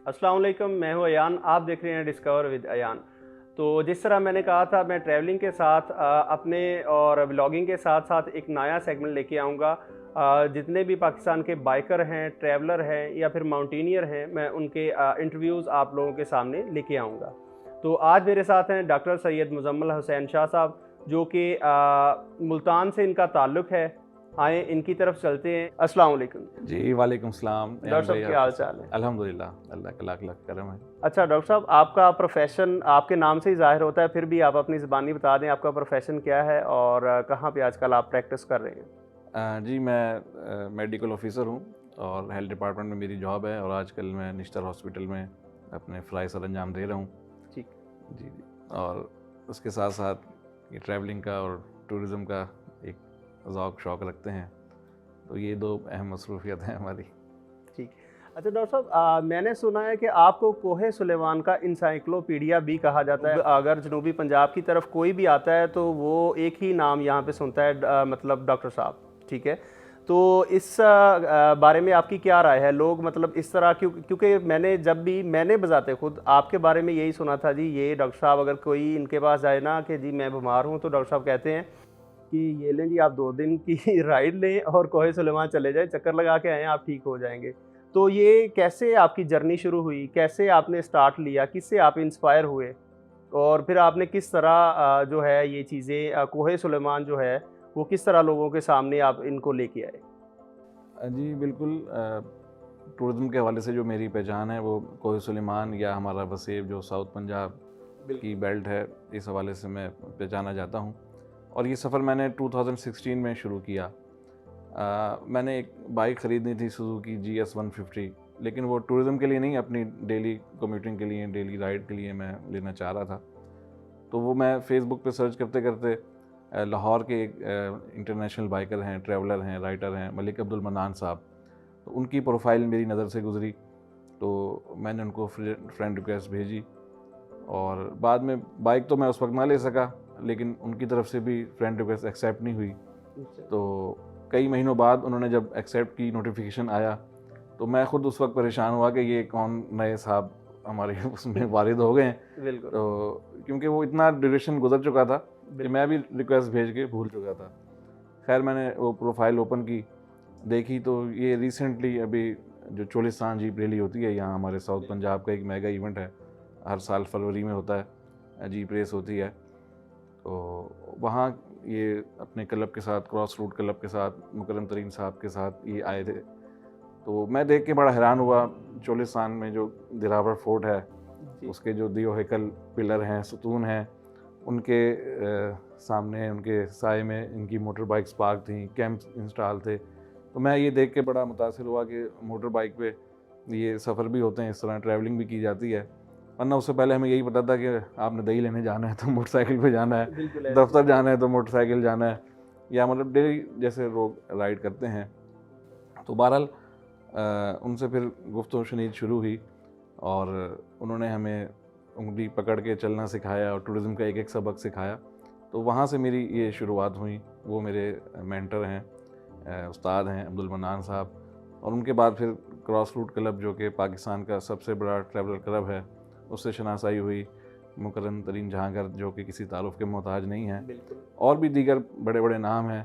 अस्सलाम वालेकुम, मैं हूँ अयान। आप देख रहे हैं डिस्कवर विद अयान। तो जिस तरह मैंने कहा था, मैं ट्रैवलिंग के साथ अपने और व्लॉगिंग के साथ साथ एक नया सेगमेंट लेके आऊँगा। जितने भी पाकिस्तान के बाइकर हैं, ट्रैवलर हैं या फिर माउंटेनियर हैं, मैं उनके इंटरव्यूज़ आप लोगों के सामने लेके आऊँगा। तो आज मेरे साथ हैं डॉक्टर सैयद मुज़म्मिल हुसैन शाह साहब, जो कि मुल्तान से इनका ताल्लुक़ है। आएँ इनकी तरफ चलते हैं। अस्सलाम वालेकुम। जी, वालेकुम सलाम डॉक्टर अयान साहब भाई क्या आप हाल कैसे हैं? चाल है? अल्हम्दुलिल्लाह, अल्लाह का लाख-लाख करम है। अच्छा डॉक्टर साहब, आपका प्रोफ़ेशन आपके नाम से ही ज़ाहिर होता है, फिर भी आप अपनी ज़ुबानी बता दें आपका प्रोफ़ेशन क्या है और कहाँ पे आजकल आप प्रैक्टिस कर रहे हैं? जी, मैं मेडिकल ऑफ़िसर हूँ और हेल्थ डिपार्टमेंट में मेरी जॉब है और आजकल मैं निश्तर हॉस्पिटल में अपने फ़राइज़ सरअंजाम दे रहा हूँ। ठीक। जी, जी। और उसके साथ-साथ ये ट्रैवलिंग का और टूरिज़्म का एक ज़ौक-शौक रखते हैं। तो ये 2 अहम मसरूफ़ियत हैं हमारी। ठीक। अच्छा डॉक्टर साहब, मैंने सुना है कि आपको कोहे सुलेमान का एनसाइक्लोपीडिया भी कहा जाता है। अगर जनूबी पंजाब की तरफ कोई भी आता है तो वो एक ही नाम यहाँ पे सुनता है, मतलब डॉक्टर साहब, ठीक है? तो इस बारे में आपकी क्या राय है? लोग मतलब इस तरह क्योंकि मैंने बज़ाते खुद आपके बारे में यही सुना था जी, ये डॉक्टर साहब अगर कोई इनके पास जाए ना कि जी मैं बीमार हूँ, तो डॉक्टर साहब कहते हैं कि ये लें जी, आप 2 दिन की राइड लें और कोहे सुलेमान चले जाएँ, चक्कर लगा के आएँ, आप ठीक हो जाएँगे। तो ये कैसे आपकी जर्नी शुरू हुई? कैसे आपने स्टार्ट लिया? किससे आप इंस्पायर हुए? और फिर आपने किस तरह जो है ये चीज़ें, कोहे सुलेमान जो है, वो किस तरह लोगों के सामने आप इनको लेके आए? जी, बिल्कुल टूरिज़्म के हवाले से जो मेरी पहचान है वो कोह सुलेमान या हमारा वसेब जो साउथ पंजाब की बिल्कुल। बेल्ट है, इस हवाले से मैं पहचाना जाता हूँ। और ये सफ़र मैंने 2016 में शुरू किया। मैंने एक बाइक ख़रीदनी थी सुज़ुकी GS 150, लेकिन वो टूरिज़्म के लिए नहीं, अपनी डेली कम्यूटिंग के लिए, डेली राइड के लिए मैं लेना चाह रहा था। तो वो मैं फ़ेसबुक पे सर्च करते-करते लाहौर के एक इंटरनेशनल बाइकर हैं, ट्रैवलर हैं, राइटर हैं, मलिक अब्दुल मन्नान साहब। तो उनकी प्रोफ़ाइल मेरी नज़र से गुज़री, तो मैंने उनको फ्रेंड रिक्वेस्ट भेजी और बाद में बाइक तो मैं उस वक़्त ना ले सका, लेकिन उनकी तरफ से भी फ्रेंड रिक्वेस्ट एक्सेप्ट नहीं हुई। अच्छा। तो कई महीनों बाद उन्होंने जब एक्सेप्ट की, नोटिफ़िकेशन आया, तो मैं खुद उस वक़्त परेशान हुआ कि ये कौन नए साहब हमारे उसमें वारिद हो गए हैं। बिल्कुल, तो क्योंकि वो इतना ड्यूरेशन गुज़र चुका था कि मैं बिल्कुल। भी रिक्वेस्ट भेज के भूल चुका था। ख़ैर मैंने वो प्रोफ़ाइल ओपन की, देखी तो ये रिसेंटली अभी जो चोलिस्तान जीप रैली होती है यहाँ हमारे साउथ पंजाब का एक मेगा इवेंट है, हर साल फरवरी में होता है, जीप रेस होती है। तो वहाँ ये अपने क्लब के साथ, क्रॉस रूट क्लब के साथ, मुकर्रम तरीन साहब के साथ ये आए थे। तो मैं देख के बड़ा हैरान हुआ, चोलिस्तान में जो दिलावर फोर्ट है, जी। उसके जो दियो हैकल पिलर हैं, सुतून हैं, उनके सामने उनके साए में इनकी मोटर बाइक्स पार्क थीं, कैंप्स इंस्टॉल थे। तो मैं ये देख के बड़ा मुतासिर हुआ कि मोटर बाइक पे ये सफ़र भी होते हैं, इस तरह ट्रैवलिंग भी की जाती है। वरना उससे पहले हमें यही पता था कि आपने दही लेने जाना है तो मोटरसाइकिल पे जाना है, बिल्कुल ऐसे ही। दफ्तर जाना है तो मोटरसाइकिल जाना है, या मतलब डेली जैसे लोग राइड करते हैं। तो बहरहाल उनसे फिर गुफ्तगू शनीद शुरू हुई और उन्होंने हमें उँगली पकड़ के चलना सिखाया और टूरिज़्म का एक-एक सबक सिखाया। तो वहाँ से मेरी ये शुरुआत हुई। वो मेरे मेंटर हैं, उस्ताद हैं अब्दुल मन्नान साहब। और उनके बाद फिर क्रॉस रूट क्लब जो कि पाकिस्तान का सबसे बड़ा ट्रैवलर क्लब है, उससे शनासाई हुई। मुकर्रम तरीन जहाँगर जो कि किसी तारुफ़ के मोहताज नहीं हैं, बिल्कुल, और भी दीगर बड़े-बड़े नाम हैं।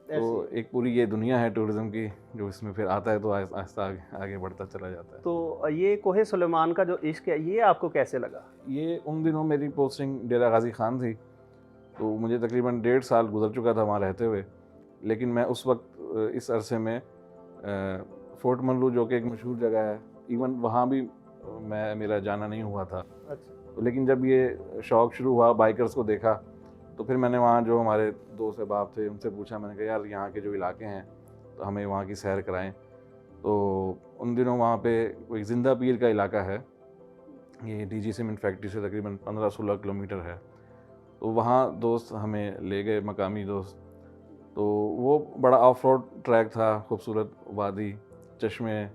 तो ऐसे ही। एक पूरी ये दुनिया है टूरिज़्म की, जो इसमें फिर आता है तो आहिस्ता आगे आगे बढ़ता चला जाता है। तो ये कोहे सुलेमान का जो इश्क है, ये आपको कैसे लगा? ये उन दिनों मेरी पोस्टिंग डेरा गाज़ी ख़ान थी, तो मुझे तकरीबन 1.5 साल गुज़र चुका था वहाँ रहते हुए। लेकिन मैं उस वक़्त इस अरसे में फ़ोर्ट मंगलू जो कि एक मशहूर जगह है, इवन वहाँ भी मेरा जाना नहीं हुआ था। अच्छा। तो लेकिन जब ये शौक़ शुरू हुआ, बाइकर्स को देखा, तो फिर मैंने वहाँ जो हमारे दोस्त अहबाब थे उनसे पूछा, मैंने कहा यार यहाँ के जो इलाके हैं तो हमें वहाँ की सैर कराएँ। तो उन दिनों वहाँ पे कोई ज़िंदा पीर का इलाका है, ये डीजी सीमेंट फैक्ट्री से तकरीबन 15-16 किलोमीटर है। तो वहाँ दोस्त हमें ले गए, मकामी दोस्त। तो वो बड़ा ऑफ रोड ट्रैक था, खूबसूरत वादी, चश्मे।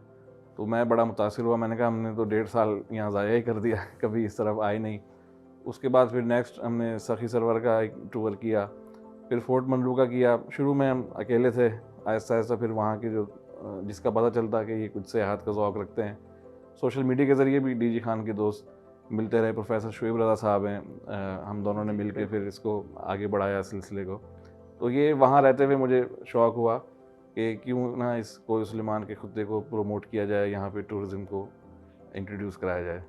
तो मैं बड़ा मुतासिर हुआ, मैंने कहा हमने तो 1.5 साल यहाँ ज़ाया ही कर दिया, कभी इस तरफ आए नहीं। उसके बाद फिर नेक्स्ट हमने सखी सरवर का एक टूर किया, फिर फ़ोर्ट मंगलू का किया। शुरू में हम अकेले थे, आहिस्ता-आहिस्ता फिर वहाँ के जो जिसका पता चलता कि ये कुछ सेहत का ज़ौक़ रखते हैं, सोशल मीडिया के ज़रिए भी डीजी खान के दोस्त मिलते रहे। प्रोफेसर शुएब रज़ा साहब हैं, हम दोनों ने मिल के फिर इसको आगे बढ़ाया सिलसिले को। तो ये वहाँ रहते हुए मुझे शौक़ हुआ कि क्यों ना इस कोहे सुलेमान के खुत्ते को प्रमोट किया जाए, यहाँ पे टूरिज़्म को इंट्रोड्यूस कराया जाए।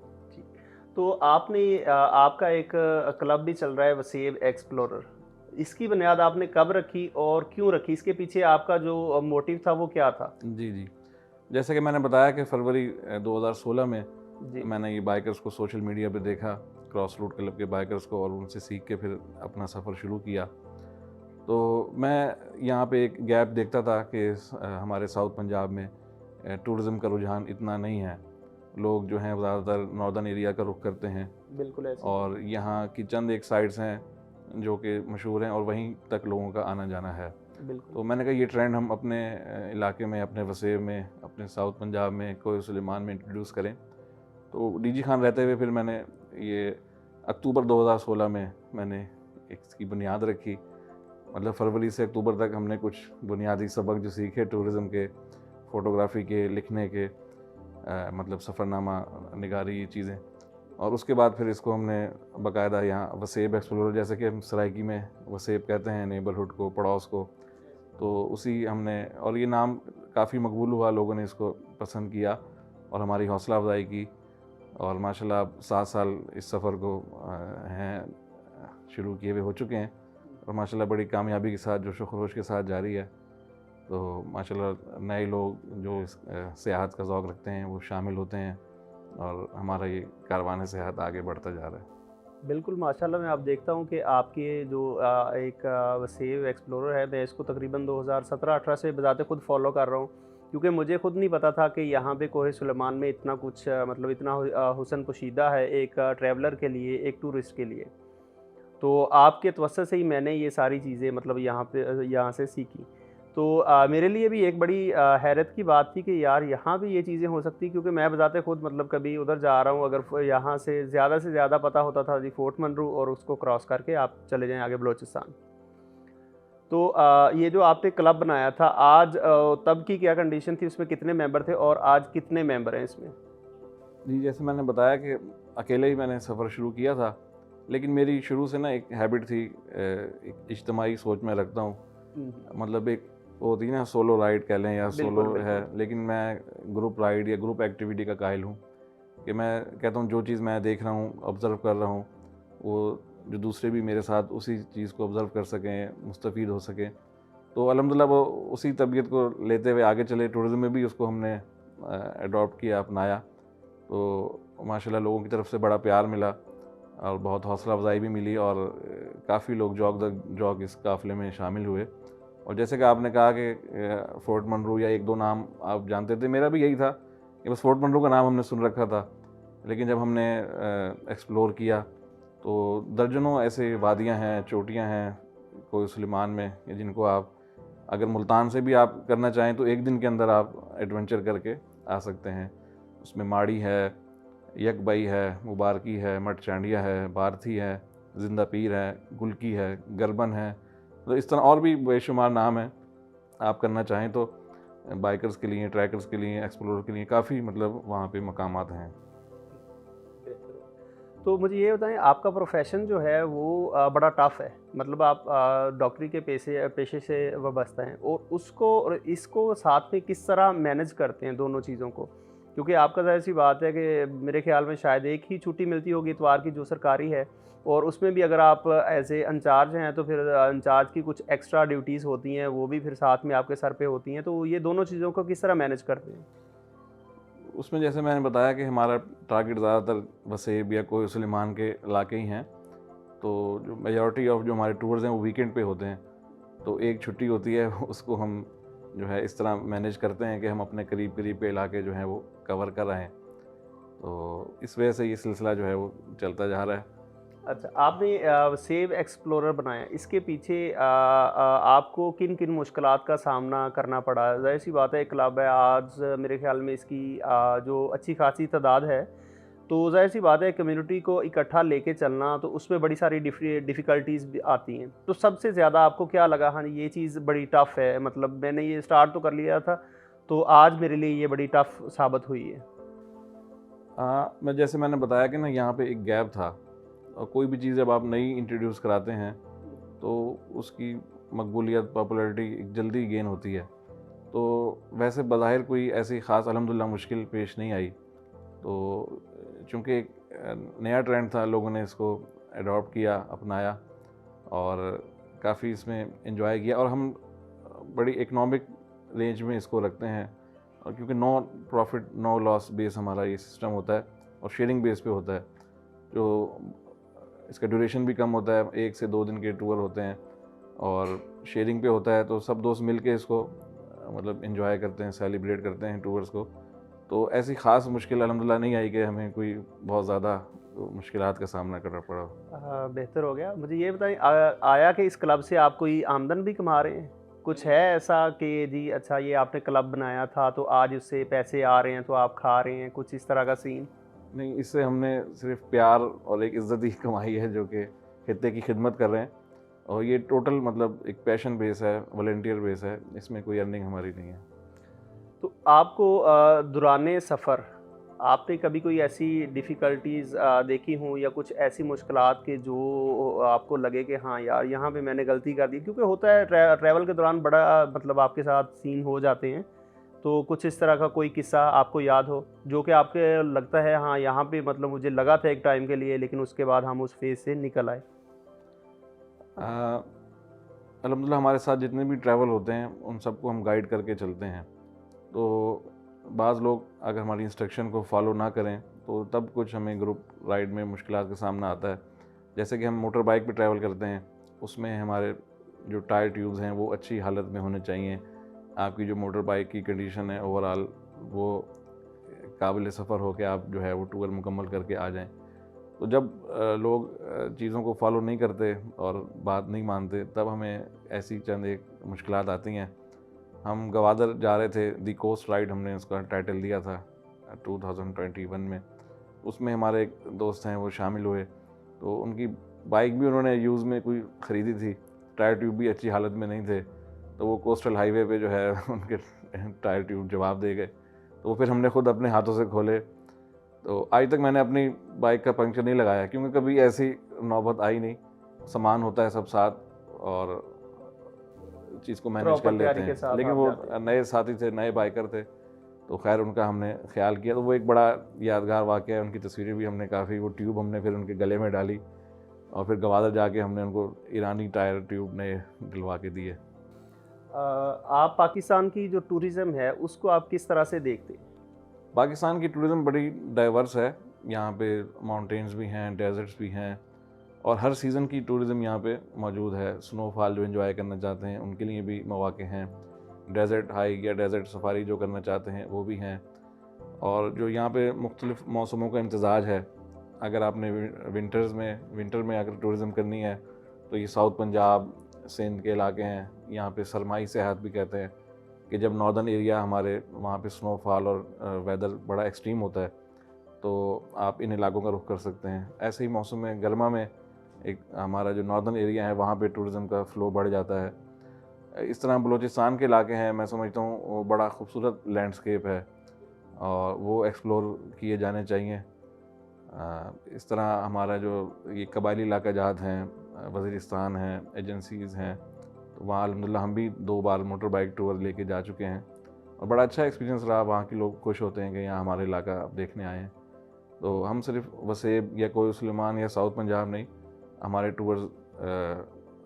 तो आपने आपका एक क्लब भी चल रहा है वसेब एक्सप्लोरर, इसकी बुनियाद आपने कब रखी और क्यों रखी? इसके पीछे आपका जो मोटिव था वो क्या था? जी, जी। जैसे कि मैंने बताया कि फरवरी 2016 में जी। मैंने ये बाइकर्स को सोशल मीडिया पे देखा, क्रॉस रोड क्लब के बाइकर्स को, और उनसे सीख के फिर अपना सफ़र शुरू किया। तो मैं यहाँ पे एक गैप देखता था कि हमारे साउथ पंजाब में टूरिज़्म का रुझान इतना नहीं है। लोग जो हैं ज़्यादातर नॉर्दर्न एरिया का रुख करते हैं, बिल्कुल ऐसे। और यहाँ की चंद एक साइट्स हैं जो कि मशहूर हैं और वहीं तक लोगों का आना जाना है। बिल्कुल। तो मैंने कहा ये ट्रेंड हम अपने इलाके में, अपने वसेब में, अपने साउथ पंजाब में, कोहे सुलेमान में इंट्रोड्यूस करें। तो डीजी खान रहते हुए फिर मैंने ये अक्टूबर 2016 में मैंने इसकी बुनियाद रखी। मतलब फरवरी से अक्टूबर तक हमने कुछ बुनियादी सबक जो सीखे टूरिज़्म के, फ़ोटोग्राफ़ी के, लिखने के, मतलब सफ़रनामा निगारी, ये चीज़ें, और उसके बाद फिर इसको हमने बाकायदा यहाँ वसेब एक्सप्लोरर, जैसे कि हम सराइकी में वसेब कहते हैं नेबरहुड को, पड़ोस को, तो उसी हमने, और ये नाम काफ़ी मकबूल हुआ, लोगों ने इसको पसंद किया और हमारी हौसला अफजाई की, और माशाल्लाह अब 7 साल इस सफ़र को हैं शुरू किए हुए हो चुके हैं, और माशाल्लाह बड़ी कामयाबी के साथ, जोश व खरोश के साथ जारी है। तो माशाल्लाह नए लोग जो इस सियाहत का ज़ौक़ रखते हैं वो शामिल होते हैं, और हमारा ये कारवान सियाहत आगे बढ़ता जा रहा है। बिल्कुल, माशाल्लाह मैं आप देखता हूँ कि आपके जो एक वसेब एक्सप्लोरर है, मैं इसको तकरीबन 2017-18 से बज़ाते खुद फॉलो कर रहा हूँ, क्योंकि मुझे खुद नहीं पता था कि यहाँ पे कोहे सुलेमान में इतना कुछ मतलब इतना हुस्न पोशीदा है एक ट्रैवलर के लिए, एक टूरिस्ट के लिए। तो आपके तवज्जुह से ही मैंने ये सारी चीज़ें मतलब यहाँ से सीखी। तो मेरे लिए भी एक बड़ी हैरत की बात थी कि यार यहाँ भी ये चीज़ें हो सकती, क्योंकि मैं बज़ाते खुद मतलब कभी उधर जा रहा हूँ, अगर यहाँ से ज़्यादा पता होता था जी फोर्ट मंरू, और उसको क्रॉस करके आप चले जाएँ आगे बलोचिस्तान। तो ये जो आपने क्लब बनाया था आज, तब की क्या कंडीशन थी, उसमें कितने मेंबर थे और आज कितने मेंबर हैं इसमें? जी, जैसे मैंने बताया कि अकेले ही मैंने सफ़र शुरू किया था, लेकिन मेरी शुरू से ना एक हैबिट थी, एक इज्तिमाई सोच मैं रखता हूँ। मतलब एक वो होती है ना, सोलो राइड कह लें या सोलो है, लेकिन मैं ग्रुप राइड या ग्रुप एक्टिविटी का कायल हूँ, कि मैं कहता हूँ जो चीज़ मैं देख रहा हूँ, ऑब्ज़र्व कर रहा हूँ, वो जो दूसरे भी मेरे साथ उसी चीज़ को ऑब्ज़र्व कर सकें, मुस्तफ़ीद हो सकें। तो अल्हम्दुलिल्लाह वो उसी तबीयत को लेते हुए आगे चले, टूरिज़्म में भी उसको हमने एडॉप्ट किया, अपनाया। तो माशाल्लाह लोगों की तरफ से बड़ा प्यार मिला और बहुत हौसला अफजाई भी मिली, और काफ़ी लोग जौक इस काफ़िले में शामिल हुए। और जैसे कि आपने कहा कि फोर्ट मंरू या 1-2 नाम आप जानते थे, मेरा भी यही था कि बस फोर्ट मंरू का नाम हमने सुन रखा था, लेकिन जब हमने एक्सप्लोर किया तो दर्जनों ऐसे वादियाँ हैं, चोटियाँ हैं कोहे सुलेमान में, जिनको आप अगर मुल्तान से भी आप करना चाहें तो एक दिन के अंदर आप एडवेंचर करके आ सकते हैं। उसमें माड़ी है, यकबई है, मुबारकी है, मट चांडिया है, बारथी है, जिंदा पीर है, गुलकी है, गरबन है, तो इस तरह और भी बेशुमार नाम हैं। आप करना चाहें तो बाइकर्स के लिए, ट्रैकर्स के लिए, एक्सप्लोरर के लिए काफ़ी मतलब वहाँ पे मकामात हैं। तो मुझे ये बताएं, आपका प्रोफेशन जो है वो बड़ा टफ़ है, मतलब आप डॉक्टरी के पेशे से वाबस्ता हैं, और उसको और इसको साथ में किस तरह मैनेज करते हैं दोनों चीज़ों को? क्योंकि आपका ज़ाहिर सी बात है कि मेरे ख्याल में शायद एक ही छुट्टी मिलती होगी इतवार की, जो सरकारी है, और उसमें भी अगर आप एज़ ए इंचार्ज हैं तो फिर इंचार्ज की कुछ एक्स्ट्रा ड्यूटीज़ होती हैं, वो भी फिर साथ में आपके सर पे होती हैं। तो ये दोनों चीज़ों को किस तरह मैनेज करते हैं? उसमें जैसे मैंने बताया कि हमारा टारगेट ज़्यादातर वसेब या कोहे सुलेमान के इलाके ही हैं, तो जो मेजॉरिटी ऑफ जो हमारे टूर्स हैं वो वीकेंड पे होते हैं। तो एक छुट्टी होती है, उसको हम जो है इस तरह मैनेज करते हैं कि हम अपने करीब के इलाके जो हैं वो कवर कर रहे हैं। तो इस वजह से ये सिलसिला जो है वो चलता जा रहा है। अच्छा, आपने वसेब एक्सप्लोरर बनाया, इसके पीछे आपको किन-किन मुश्किलात का सामना करना पड़ा? ज़ाहिर-सी बात है, एक क्लब है, आज मेरे ख़्याल में इसकी जो अच्छी खासी तादाद है, तो ज़ाहिर-सी बात है कम्युनिटी को इकट्ठा लेके चलना, तो उसमें बड़ी सारी डिफ़िकल्टीज़ भी आती हैं। तो सबसे ज़्यादा आपको क्या लगा, हाँ, ये चीज़ बड़ी टफ़ है, मतलब मैंने ये स्टार्ट तो कर लिया था, तो आज मेरे लिए ये बड़ी टफ़ साबित हुई है? मैं जैसे मैंने बताया कि ना यहाँ पे एक गैप था, और कोई भी चीज़ जब आप नई इंट्रोड्यूस कराते हैं तो उसकी मकबूलियत, पॉपुलैरिटी जल्दी गेन होती है। तो वैसे बज़ाहिर कोई ऐसी ख़ास अल्हम्दुलिल्लाह मुश्किल पेश नहीं आई। तो चूँकि एक नया ट्रेंड था, लोगों ने इसको एडॉप्ट किया, अपनाया और काफ़ी इसमें एंजॉय किया, और हम बड़ी इकोनॉमिक रेंज में इसको रखते हैं। और क्योंकि no profit no loss base हमारा ये सिस्टम होता है, और शेयरिंग बेस पे होता है, जो इसका ड्यूरेशन भी कम होता है, 1 से 2 दिन के टूर होते हैं, और शेयरिंग पे होता है, तो सब दोस्त मिल के इसको मतलब एंजॉय करते हैं, सेलिब्रेट करते हैं टूर्स को। तो ऐसी ख़ास मुश्किल अल्हम्दुलिल्लाह नहीं आई कि हमें कोई बहुत ज़्यादा मुश्किलात का सामना करना पड़ा हो। बेहतर हो गया। मुझे ये बताइए, आया कि इस क्लब से आप कोई आमदन भी कमा रहे हैं? कुछ है ऐसा कि जी अच्छा ये आपने क्लब बनाया था तो आज उससे पैसे आ रहे हैं तो आप खा रहे हैं, कुछ इस तरह का सीन? नहीं, इससे हमने सिर्फ प्यार और एक इज़्ज़त ही कमाई है, जो कि खित्ते की खिदमत कर रहे हैं, और ये टोटल मतलब एक पैशन बेस है, वॉलंटियर बेस है, इसमें कोई अर्निंग हमारी नहीं है। तो आपको दौरान सफ़र आपने कभी कोई ऐसी डिफ़िकल्टीज़ देखी हों या कुछ ऐसी मुश्किलात के जो आपको लगे कि हाँ यार यहाँ पे मैंने गलती कर दी? क्योंकि होता है ट्रैवल के दौरान बड़ा मतलब आपके साथ सीन हो जाते हैं। तो कुछ इस तरह का कोई किस्सा आपको याद हो जो कि आपके लगता है हाँ यहाँ पे मतलब मुझे लगा था एक टाइम के लिए, लेकिन उसके बाद हम उस फेज़ से निकल आए? अल्हम्दुलिल्लाह हमारे साथ जितने भी ट्रैवल होते हैं उन सबको हम गाइड करके चलते हैं। तो बाज़ लोग अगर हमारी इंस्ट्रक्शन को फॉलो ना करें तो तब कुछ हमें ग्रुप राइड में मुश्किलात का सामना आता है। जैसे कि हम मोटर बाइक पे ट्रैवल करते हैं, उसमें हमारे जो टायर ट्यूब्स हैं वो अच्छी हालत में होने चाहिए। आपकी जो मोटर बाइक की कंडीशन है ओवरऑल, वो काबिल सफ़र हो के आप जो है वो टूर मुकम्मल करके आ जाएँ। तो जब लोग चीज़ों को फॉलो नहीं करते और बात नहीं मानते, तब हमें ऐसी चंद एक मुश्किलात आती हैं। हम गवादर जा रहे थे, दी कोस्ट राइड हमने उसका टाइटल दिया था 2021 में। उसमें हमारे एक दोस्त हैं वो शामिल हुए, तो उनकी बाइक भी उन्होंने यूज़ में कोई ख़रीदी थी, टायर ट्यूब भी अच्छी हालत में नहीं थे, तो वो कोस्टल हाईवे पे जो है उनके टायर ट्यूब जवाब दे गए। तो वो फिर हमने खुद अपने हाथों से खोले। तो आज तक मैंने अपनी बाइक का पंक्चर नहीं लगाया, क्योंकि कभी ऐसी नौबत आई नहीं। सामान होता है सब साथ, और चीज़ को मैनेज कर प्रॉपर लेते तैयारी के हैं। साथ लेकिन आप वो जाते हैं। नए साथी थे, नए बाइकर थे, तो खैर उनका हमने ख्याल किया। तो वो एक बड़ा यादगार वाक़या है, उनकी तस्वीरें भी हमने काफ़ी, वो ट्यूब हमने फिर उनके गले में डाली, और फिर गवादर जाके हमने उनको ईरानी टायर ट्यूब नए डलवा के दिए। आप पाकिस्तान की जो टूरिज़्म है उसको आप किस तरह से देखते हैं? पाकिस्तान की टूरिज़्म बड़ी डाइवर्स है। यहाँ पे माउंटेन्स भी हैं, डेज़र्ट्स भी हैं, और हर सीज़न की टूरिज़्म यहाँ पे मौजूद है। स्नोफॉल जो एंजॉय करना चाहते हैं उनके लिए भी मौक़े हैं। डेज़र्ट हाइक या डेज़र्ट सफारी जो करना चाहते हैं वो भी हैं। और जो यहाँ पे मुख्तलिफ़ मौसमों का इम्तज़ाज है, अगर आपने विंटर में अगर टूरिज़्म करनी है तो ये साउथ पंजाब, सिंध के इलाके हैं। यहाँ पे सरमाई सेयाहत भी कहते हैं, कि जब नॉर्दर्न एरिया हमारे वहाँ पे स्नोफॉल और वेदर बड़ा एक्सट्रीम होता है, तो आप इन इलाकों का रुख कर सकते हैं। ऐसे ही मौसम में गर्मा में एक हमारा जो नॉर्दर्न एरिया है वहाँ पे टूरिज़्म का फ़्लो बढ़ जाता है। इस तरह बलूचिस्तान के इलाके हैं, मैं समझता हूँ वो बड़ा खूबसूरत लैंडस्केप है, और वो एक्सप्लोर किए जाने चाहिए। इस तरह हमारा जो ये कबायली इलाका जहात हैं, वज़ीरिस्तान है, एजेंसीज़ हैं, तो वहाँ अल्हम्दुलिल्लाह हम भी 2 बार मोटर बाइक टूर लेके जा चुके हैं, और बड़ा अच्छा एक्सपीरियंस रहा। वहाँ के लोग खुश होते हैं कि यहाँ हमारा इलाका आप देखने आए हैं। तो हम सिर्फ वसेब या कोई सुलेमान या साउथ पंजाब नहीं, हमारे टूर्स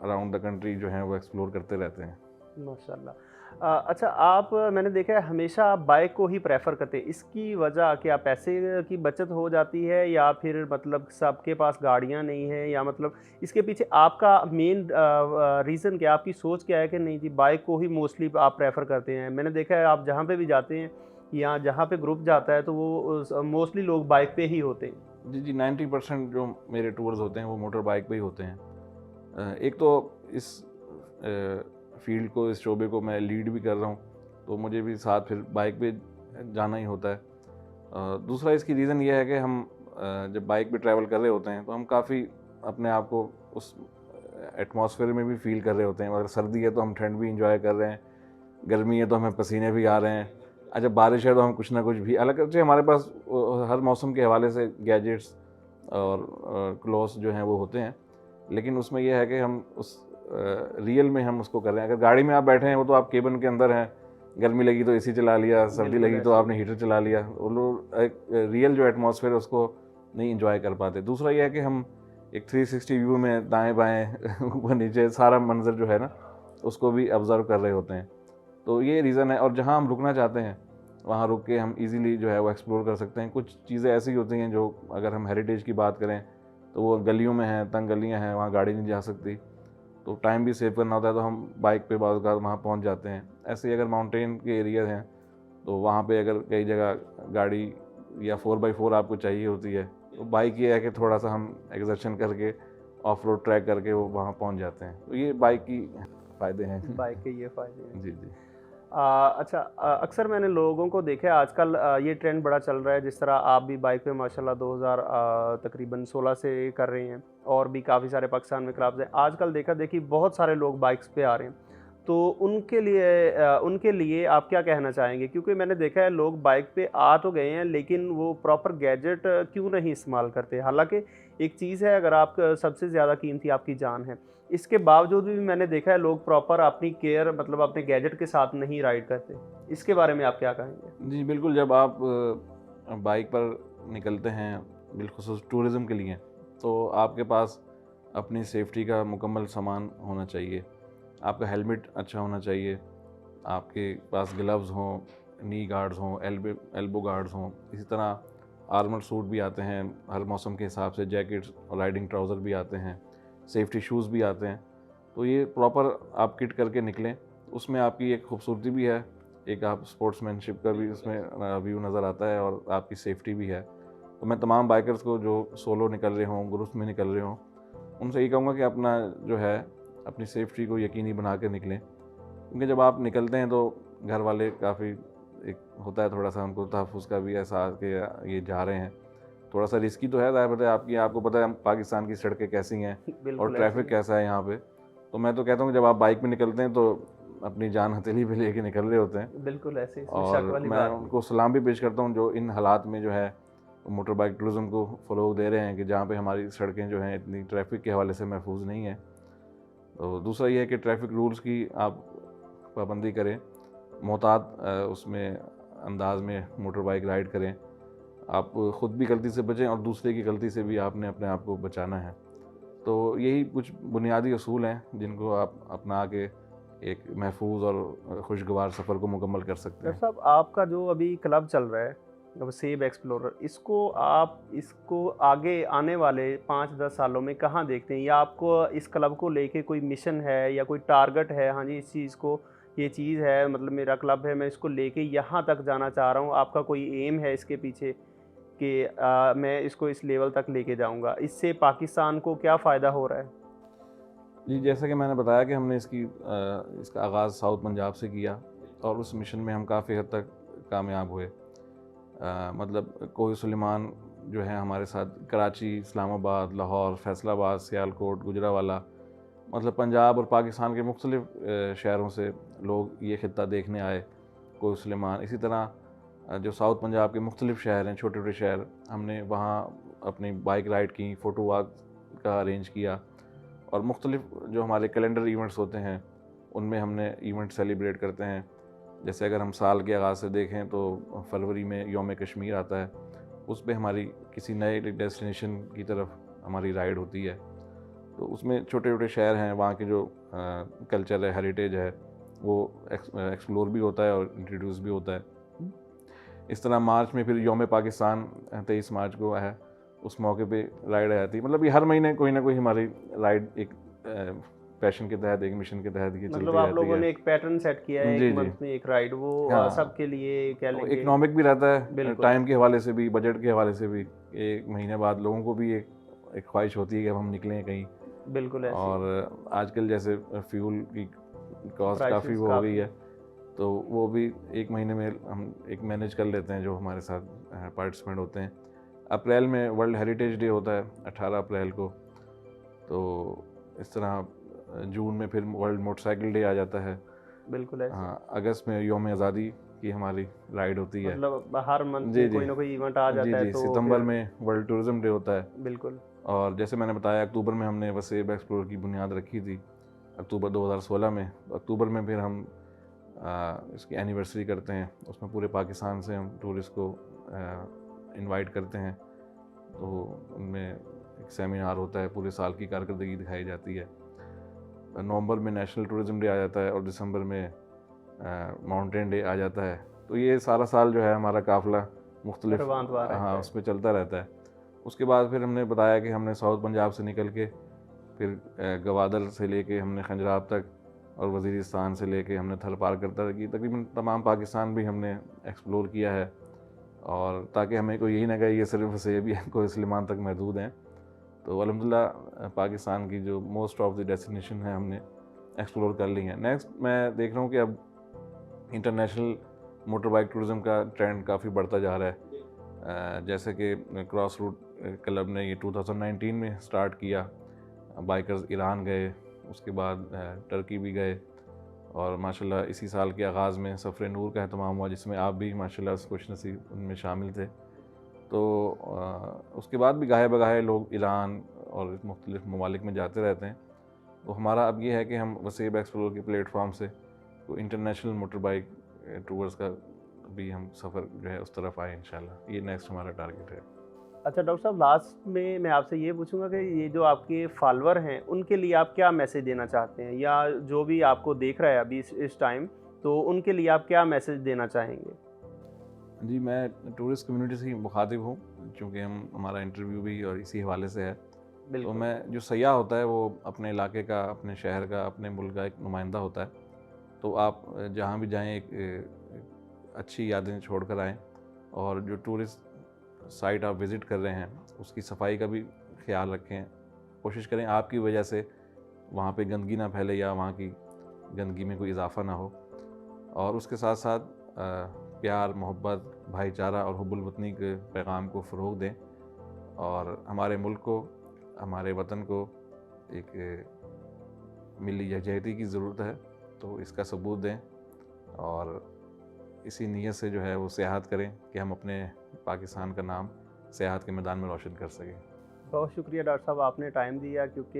अराउंड द कंट्री जो हैं वो एक्सप्लोर करते रहते हैं। माशाल्लाह। अच्छा, आप मैंने देखा है हमेशा आप बाइक को ही प्रेफ़र करते हैं। इसकी वजह क्या पैसे की बचत हो जाती है या फिर मतलब सबके पास गाड़ियाँ नहीं हैं, या मतलब इसके पीछे आपका मेन रीज़न क्या है? आपकी सोच क्या है कि नहीं जी बाइक को ही मोस्टली आप प्रेफ़र करते हैं? मैंने देखा है आप जहाँ पे भी जाते हैं या जहाँ पे ग्रुप जाता है तो वो मोस्टली लोग बाइक पे ही होते हैं। जी, जी, 90% जो मेरे टूर्स होते हैं वो मोटर बाइक पे ही होते हैं। एक तो इस फ़ील्ड को, इस शोबे को मैं लीड भी कर रहा हूँ, तो मुझे भी साथ फिर बाइक पे जाना ही होता है। दूसरा इसकी रीज़न ये है कि हम जब बाइक पे ट्रैवल कर रहे होते हैं तो हम काफ़ी अपने आप को उस एटमॉस्फेयर में भी फ़ील कर रहे होते हैं। अगर सर्दी है तो हम ठंड भी एंजॉय कर रहे हैं, गर्मी है तो हमें पसीने भी आ रहे हैं, जब बारिश है तो हम कुछ ना कुछ भी अलग से हमारे पास हर मौसम के हवाले से गैजेट्स और क्लॉथ्स जो हैं वो होते हैं, लेकिन उसमें यह है कि हम उस रियल में हम उसको कर रहे हैं। अगर गाड़ी में आप बैठे हैं वो तो आप केबिन के अंदर हैं, गर्मी लगी तो एसी चला लिया, सर्दी लगी तो आपने हीटर चला लिया, वो लोग एक रियल जो एटमॉस्फेयर है उसको नहीं इंजॉय कर पाते। दूसरा यह है कि हम एक 360 व्यू में दाएं बाएं ऊपर नीचे सारा मंजर जो है ना उसको भी ऑब्जर्व कर रहे होते हैं। तो ये रीज़न है, और जहाँ हम रुकना चाहते हैं वहाँ रुक के हम इजीली जो है वो एक्सप्लोर कर सकते हैं। कुछ चीज़ें ऐसी होती हैं जो अगर हम हेरिटेज की बात करें तो वो गलियों में हैं, तंग गलियाँ हैं, वहाँ गाड़ी नहीं जा सकती, तो टाइम भी सेव करना होता है, तो हम बाइक पे बाद वहाँ पहुँच जाते हैं। ऐसे ही अगर माउंटेन के एरिया हैं तो वहाँ पे अगर कई जगह गाड़ी या 4x4 आपको चाहिए होती है, तो बाइक ये है कि थोड़ा सा हम एक्सर्शन करके ऑफ रोड ट्रैक करके वो वहाँ पहुँच जाते हैं। तो ये बाइक की फ़ायदे हैं। बाइक के ये फ़ायदे हैं। जी, जी। अच्छा, अक्सर मैंने लोगों को देखा है आजकल, ये ट्रेंड बड़ा चल रहा है, जिस तरह आप भी बाइक पे माशाल्लाह 2000 तकरीबन 16 से कर रहे हैं, और भी काफ़ी सारे पाकिस्तान में क्लब्स हैं। आजकल देखा देखी बहुत सारे लोग बाइक्स पे आ रहे हैं, तो उनके लिए आप क्या कहना चाहेंगे? क्योंकि मैंने देखा है लोग बाइक पे आ तो गए हैं, लेकिन वो प्रॉपर गैजेट क्यों नहीं इस्तेमाल करते? हालाँकि एक चीज़ है, अगर आप सबसे ज़्यादा कीमती आपकी जान है, इसके बावजूद भी मैंने देखा है लोग प्रॉपर अपनी केयर, मतलब अपने गैजेट के साथ नहीं राइड करते। इसके बारे में आप क्या कहेंगे? जी, बिल्कुल। जब आप बाइक पर निकलते हैं बिलख़ुसूस टूरिज़्म के लिए, तो आपके पास अपनी सेफ्टी का मुकम्मल सामान होना चाहिए। आपका हेलमेट अच्छा होना चाहिए, आपके पास ग्लव्स हों, नी गार्ड्स हों, एल्बो गार्ड्स हों। इसी तरह आर्मर सूट भी आते हैं हर मौसम के हिसाब से, जैकेट्स और राइडिंग ट्राउज़र भी आते हैं, सेफ्टी शूज़ भी आते हैं। तो ये प्रॉपर आप किट करके निकलें, उसमें आपकी एक खूबसूरती भी है, एक आप स्पोर्ट्समैनशिप का भी उसमें व्यू नज़र आता है, और आपकी सेफ्टी भी है। तो मैं तमाम बाइकर्स को जो सोलो निकल रहे हों, ग्रुप्स में निकल रहे हों, उनसे यही कहूँगा कि अपना जो है अपनी सेफ्टी को यकीनी बना के निकलें, क्योंकि जब आप निकलते हैं तो घर वाले काफ़ी एक होता है थोड़ा सा उनको तहफ़्फ़ुज़ का भी एहसास कि ये जा रहे हैं। थोड़ा सा रिस्की तो है, ज़ाहिर बात है, आपको पता है पाकिस्तान की सड़कें कैसी हैं और बिल्कुल ऐसे ट्रैफ़िक ही। कैसा है यहाँ पे। तो मैं तो कहता हूँ कि जब आप बाइक पे निकलते हैं तो अपनी जान हथेली पे लेके निकल रहे होते हैं। बिल्कुल ऐसे, इसमें शक और वाली मैं बात नहीं। उनको सलाम भी पेश करता हूँ जो इन हालात में जो है मोटर बाइक टूरिज़्म को फ़रोग़ दे रहे हैं, कि जहाँ पे हमारी सड़कें जो हैं इतनी ट्रैफ़िक के हवाले से महफूज नहीं है। तो दूसरा ये है कि ट्रैफ़िक रूल्स की आप पाबंदी करें, मोहतात उसमें अंदाज में मोटर बाइक राइड करें। आप ख़ुद भी गलती से बचें और दूसरे की गलती से भी आपने अपने आप को बचाना है। तो यही कुछ बुनियादी असूल हैं जिनको आप अपना के एक महफूज और खुशगवार सफ़र को मुकम्मल कर सकते डॉक्टर हैं। साहब, आपका जो अभी क्लब चल रहा है, अब सेब एक्सप्लोरर, इसको आगे आने वाले 5-10 सालों में कहाँ देखते हैं? या आपको इस क्लब को लेके कोई मिशन है या कोई टारगेट है? हाँ जी, इस चीज़ को, ये चीज़ है, मतलब मेरा क्लब है, मैं इसको लेके यहाँ तक जाना चाह रहा हूँ। आपका कोई एम है इसके पीछे कि मैं इसको इस लेवल तक लेके जाऊँगा? इससे पाकिस्तान को क्या फ़ायदा हो रहा है? जी, जैसा कि मैंने बताया कि हमने इसका आगाज़ साउथ पंजाब से किया, और उस मिशन में हम काफ़ी हद तक कामयाब हुए। मतलब कोह सुलेमान जो है हमारे साथ कराची, इस्लामाबाद, लाहौर, फैसलाबाद, सियालकोट, गुजरावाला, मतलब पंजाब और पाकिस्तान के मुख्तलिफ़ शहरों से लोग ये ख़ित्ता देखने आए, कोह सुलेमान। इसी तरह जो साउथ पंजाब के मुख्तलिफ़ शहर हैं, छोटे-छोटे शहर, हमने वहाँ अपनी बाइक राइड की, फ़ोटो वॉक का अरेंज किया, और मुख्तलिफ़ जो हमारे कैलेंडर इवेंट्स होते हैं उनमें हमने इवेंट सेलिब्रेट करते हैं। जैसे अगर हम साल के आगाज़ से देखें तो फरवरी में यौम कश्मीर आता है, उस पे हमारी किसी नए डेस्टिनेशन की तरफ हमारी राइड होती है। तो उसमें छोटे-छोटे शहर हैं, वहाँ के जो कल्चर है, हेरिटेज है, वो एक्सप्लोर भी होता है और इंट्रोड्यूस भी होता है। इस तरह मार्च में फिर यौम पाकिस्तान 23 मार्च को है, उस मौके पे राइड आ जाती है। मतलब ये हर महीने कोई ना कोई हमारी राइड एक पैशन के तहत, एक मिशन के तहत ये मतलब चलती आप रहती लोगों है। ने एक पैटर्न सेट किया है, एक जी, जी। मंथ में एक राइड, वो हाँ, सबके लिए क्या वो लेंगे? इकोनॉमिक भी रहता है, बिल्कुल, टाइम के हवाले से भी, बजट के हवाले से भी। 1 महीने बाद लोगों को भी एक एक ख्वाहिश होती है कि अब हम निकलें कहीं। बिल्कुल ऐसे ही। और आजकल जैसे फ्यूल की कॉस्ट काफ़ी प्राइसेस वो हो गई काफ़ी। है, तो वो भी 1 महीने में हम एक मैनेज कर लेते हैं जो हमारे साथ पार्टिसिपेंट होते हैं। अप्रैल में वर्ल्ड हेरिटेज डे होता है 18 अप्रैल को, तो इस तरह जून में फिर वर्ल्ड मोटरसाइकिल डे आ जाता है। बिल्कुल ऐसे। हाँ, अगस्त में यौम आज़ादी की हमारी राइड होती है। मतलब हर मंथ जी में जी कोई ना कोई इवेंट आ जी जाता है जी तो सितंबर फिर में वर्ल्ड टूरिज्म डे होता है। बिल्कुल। और जैसे मैंने बताया अक्टूबर में हमने वसेब एक्सप्लोर की बुनियाद रखी थी, अक्टूबर 2016 में। तो अक्टूबर में फिर हम इसकी एनिवर्सरी करते हैं, उसमें पूरे पाकिस्तान से हम टूरिस्ट को इनवाइट करते हैं। तो उनमें एक सेमिनार होता है, पूरे साल की कारकर्दगी दिखाई जाती है। नवंबर में नेशनल टूरिज्म डे आ जाता है और दिसंबर में माउंटेन डे आ जाता है। तो ये सारा साल जो है हमारा काफ़िला मुख्तलिफ रवानवा रहता हाँ है। उसमें चलता रहता है। उसके बाद फिर हमने बताया कि हमने साउथ पंजाब से निकल के फिर गवादर से लेके हमने खंजराब तक और वज़ीरिस्तान से लेके हमने थल पार करता कि तकरीबन तमाम पाकिस्तान भी हमने एक्सप्लोर किया है। और ताकि हमें कोई यही ना कहे ये सिर्फ वसेब या कोई सलीमान तक महदूद हैं। तो अल्हम्दुलिल्लाह पाकिस्तान की जो मोस्ट ऑफ द डेस्टिनेशन है हमने एक्सप्लोर कर ली हैं। नेक्स्ट मैं देख रहा हूँ कि अब इंटरनेशनल मोटर बाइक टूरिज़म का ट्रेंड काफ़ी बढ़ता जा रहा है। जैसे कि क्रॉस रूट क्लब ने ये 2019 में स्टार्ट किया। बाइकर्स ईरान गए, उसके बाद टर्की भी गए और माशाल्लाह इसी साल के आगाज़ में सफ़र नूर का एहतमाम हुआ, जिसमें आप भी माशाल्लाह खुशनसीब उनमें शामिल थे। तो उसके बाद भी गाहे बगाहे लोग ईरान और मुख्तलिफ ममालिक में जाते रहते हैं। तो हमारा अब ये है कि हम वसेब एक्सप्लोर के प्लेटफॉर्म से तो इंटरनेशनल मोटर बाइक टूर्स का भी हम सफ़र जो है उस तरफ आए इंशाल्लाह। ये नेक्स्ट हमारा टारगेट है। अच्छा डॉक्टर साहब, लास्ट में मैं आपसे ये पूछूंगा कि ये जो आपके फॉलोअर हैं उनके लिए आप क्या मैसेज देना चाहते हैं, या जो भी आपको देख रहा है अभी इस टाइम, तो उनके लिए आप क्या मैसेज देना चाहेंगे? जी मैं टूरिस्ट कम्युनिटी से ही मुखातिब हूँ, चूँकि हमारा इंटरव्यू भी और इसी हवाले से है। तो बिल्कुल। मैं जो सयाह होता है वो अपने इलाके का, अपने शहर का, अपने मुल्क का एक नुमाइंदा होता है। तो आप जहाँ भी जाएँ एक अच्छी यादें छोड़ कर आएँ। और जो टूरिस्ट साइट आप विज़िट कर रहे हैं उसकी सफाई का भी ख्याल रखें। कोशिश करें आपकी वजह से वहाँ पे गंदगी ना फैले या वहाँ की गंदगी में कोई इजाफ़ा ना हो। और उसके साथ साथ प्यार, मोहब्बत, भाईचारा और हुब्बुल वतनी के पैगाम को फ़रोग़ दें और हमारे मुल्क को, हमारे वतन को एक मिली यकजहती की ज़रूरत है। तो इसका सबूत दें और इसी नीयत से जो है वो सियाहत करें कि हम अपने पाकिस्तान का नाम सियाहत के मैदान में रोशन कर सकें। बहुत शुक्रिया डॉक्टर साहब, आपने टाइम दिया, क्योंकि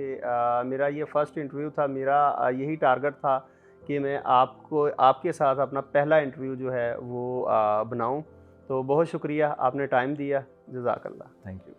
मेरा ये फर्स्ट इंटरव्यू था। मेरा यही टारगेट था कि मैं आपके साथ अपना पहला इंटरव्यू जो है वो बनाऊं। तो बहुत शुक्रिया, आपने टाइम दिया। जज़ाकल्लाह। Thank you.